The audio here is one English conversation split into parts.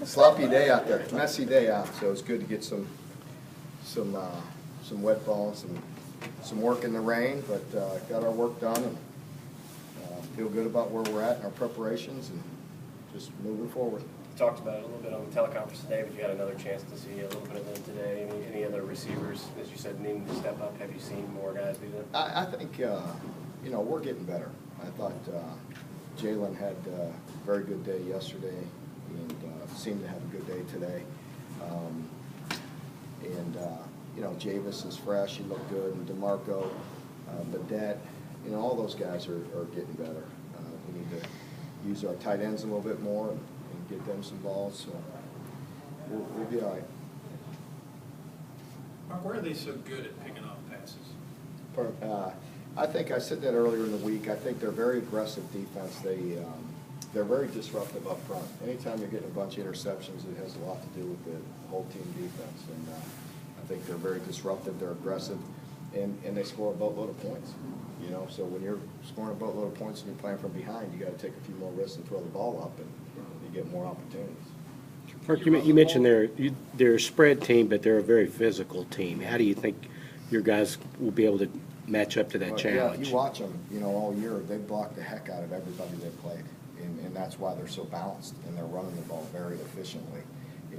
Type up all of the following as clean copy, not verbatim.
sloppy day out there, messy day out. So it's good to get some wet ball, some work in the rain, but got our work done and feel good about where we're at in our preparations and just moving forward. You talked about it a little bit on the teleconference today, but you had another chance to see a little bit of them today. Any other receivers, as you said, needing to step up? Have you seen more guys do that? I think we're getting better. I thought Jalen had a very good day yesterday and seemed to have a good day today. Javis is fresh. He looked good. And DeMarco, Badette, all those guys are getting better. We need to use our tight ends a little bit more and get them some balls. So we'll be all right. Mark, why are they so good at picking off passes? I think I said that earlier in the week. I think they're very aggressive defense. They're very disruptive up front. Anytime you're getting a bunch of interceptions, it has a lot to do with the whole team defense. And I think they're very disruptive. They're aggressive, and they score a boatload of points. So when you're scoring a boatload of points and you're playing from behind, you got to take a few more risks and throw the ball up, and you get more opportunities. Mark, you mentioned they're a spread team, but they're a very physical team. How do you think your guys will be able to match up to that challenge? Yeah, you watch them, all year. They block the heck out of everybody they've played, and that's why they're so balanced, and they're running the ball very efficiently.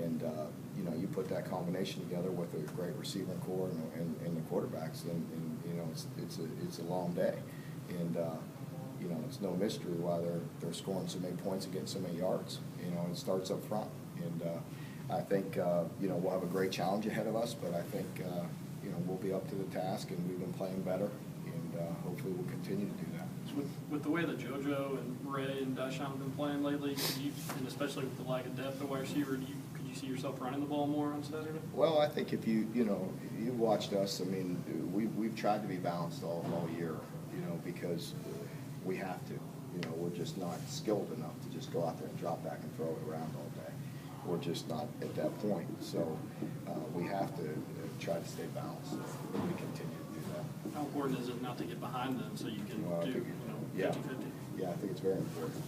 And you put that combination together with a great receiving core and the quarterbacks, and it's a long day. And it's no mystery why they're scoring so many points and getting so many yards. It starts up front. And I think we'll have a great challenge ahead of us, but I think we'll be up to the task, and we've been playing better, and hopefully we'll continue to do that. With the way that JoJo and Ray and Dashawn have been playing lately, and especially with the lack of depth at wide receiver, could you see yourself running the ball more on Saturday? Well, I think if you've watched us, we've tried to be balanced all year, because we have to. We're just not skilled enough to just go out there and drop back and throw it around all day. We're just not at that point. So we have to try to stay balanced, and we continue to do that. How important is it not to get behind them so you can do 50-50? Yeah, I think it's very important.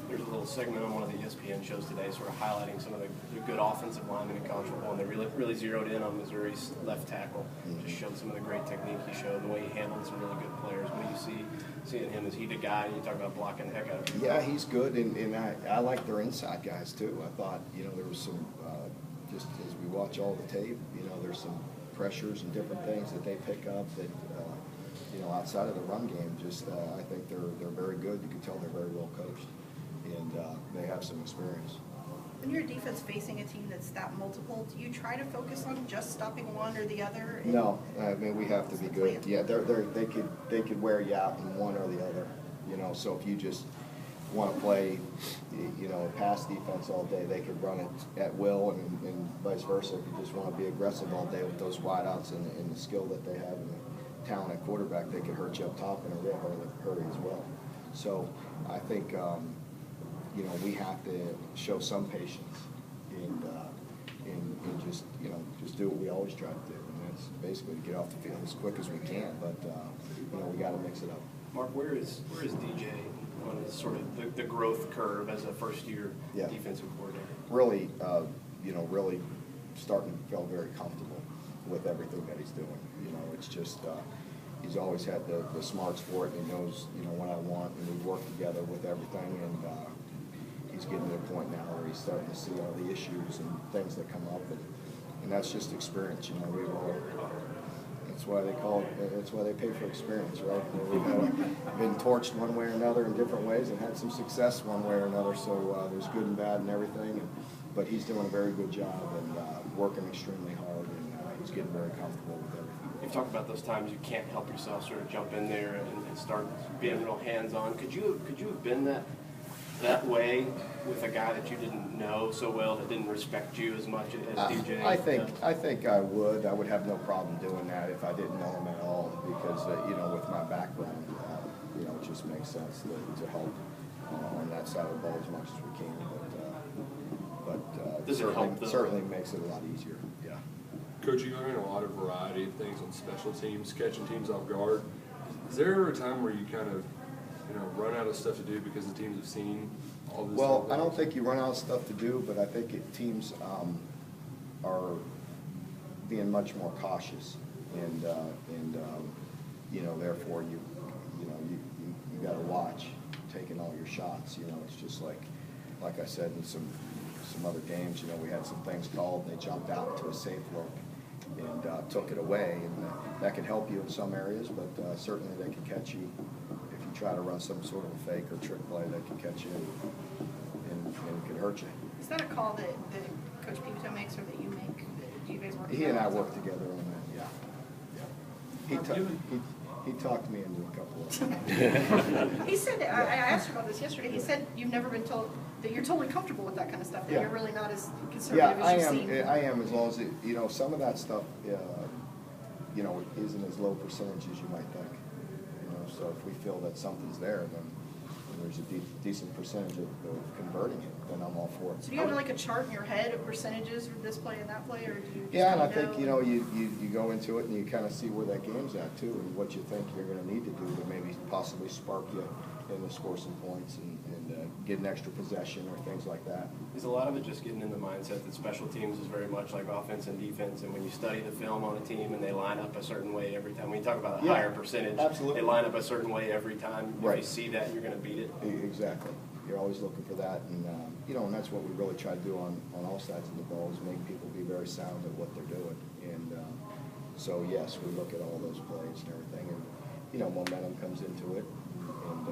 There's a little segment on one of the ESPN shows today sort of highlighting some of the good offensive linemen in college football, and they really zeroed in on Missouri's left tackle. Just showed some of the great technique he showed, the way he handled some really good players. What do you seeing him? Is he the guy? You talk about blocking the heck out of him. Yeah, he's good, and I like their inside guys too. I thought, there was some, just as we watch all the tape, there's some pressures and different things that they pick up that, outside of the run game, just I think they're very good. You can tell they're very well coached, and they have some experience. When you're a defense facing a team that's that multiple, do you try to focus on just stopping one or the other? No, we have to be good. Yeah, they could wear you out in one or the other. So if you just want to play, pass defense all day, they could run it at will, and vice versa. If you just want to be aggressive all day with those wideouts and the skill that they have and the talent at quarterback, they could hurt you up top in a real hurry as well. So I think we have to show some patience and just do what we always try to do, and that's basically to get off the field as quick as we can. But we got to mix it up. Mark, where is DJ on sort of the growth curve as a first-year defensive coordinator? Really, really starting to feel very comfortable with everything that he's doing. It's just he's always had the smarts for it, and he knows what I want, and we work together with everything, and he's getting to a point now where he's starting to see all the issues and things that come up, and that's just experience. That's why they call it. That's why they pay for experience, right? We've been torched one way or another in different ways, and had some success one way or another. So there's good and bad and everything. But he's doing a very good job and working extremely hard, and he's getting very comfortable with everything. You've talked about those times you can't help yourself, sort of jump in there and start being real hands-on. Could you have been that way with a guy that you didn't know so well, that didn't respect you as much as DJ? I think I would. I would have no problem doing that if I didn't know him at all, because with my background, it just makes sense to help on that side of the ball as much as we can. But does it help? Certainly makes it a lot easier. Yeah. Coach, you learn a lot of variety of things on special teams, catching teams off guard. Is there a time where you kind of run out of stuff to do because the teams have seen all this? Well, I don't think you run out of stuff to do, but I think teams are being much more cautious, and therefore you got to watch taking all your shots. It's just like I said in some other games. We had some things called, and they jumped out to a safe look and took it away, and that can help you in some areas, but certainly they can catch you if you try to run some sort of a fake or trick play. They can catch you and it can hurt you. Is that a call that Coach Pivito makes or that you make? Do you guys work He and I together? work together on that. Yeah. He talked me into a couple of. He said, I asked him about this yesterday, he said you've never been told that you're totally comfortable with that kind of stuff, that Yeah. you're really not as Yeah, conservative I as you am. seem. I am, as long as some of that stuff, isn't as low percentage as you might think. So if we feel that something's there, then there's a decent percentage of converting it, then I'm all for it. So do you have like a chart in your head of percentages for this play and that play, or do you just Yeah, and I kinda think, know? you go into it and you kind of see where that game's at too, and what you think you're gonna need to do to maybe possibly spark you and to score some points and get an extra possession or things like that. Is a lot of it just getting in the mindset that special teams is very much like offense and defense, and when you study the film on a team and they line up a certain way every time, when you talk about a Yeah, higher percentage, absolutely. they line up a certain way every time. If Right. you see that, you're gonna beat it. Exactly. You're always looking for that, and and that's what we really try to do on all sides of the ball, is make people be very sound at what they're doing. And so yes, we look at all those plays and everything, and momentum comes into it, and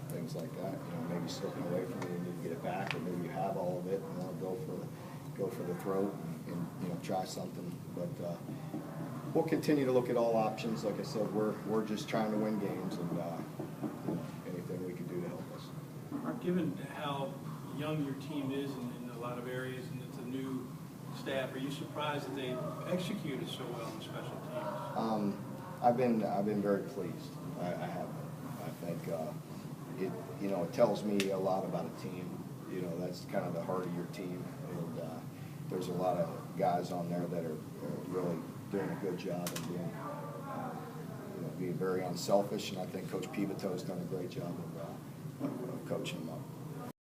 things like that. Maybe slipping away from it and you get it back, or maybe you have all of it and want to go for the throat and try something. But we'll continue to look at all options. Like I said, we're just trying to win games, and anything we can do to help us. Mark, given how young your team is in a lot of areas, and it's a new staff, are you surprised that they executed so well in special teams? I've been very pleased. I have been. I think it tells me a lot about a team. That's kind of the heart of your team, and there's a lot of guys on there that are really doing a good job and being very unselfish. And I think Coach Pivito's done a great job of coaching them up.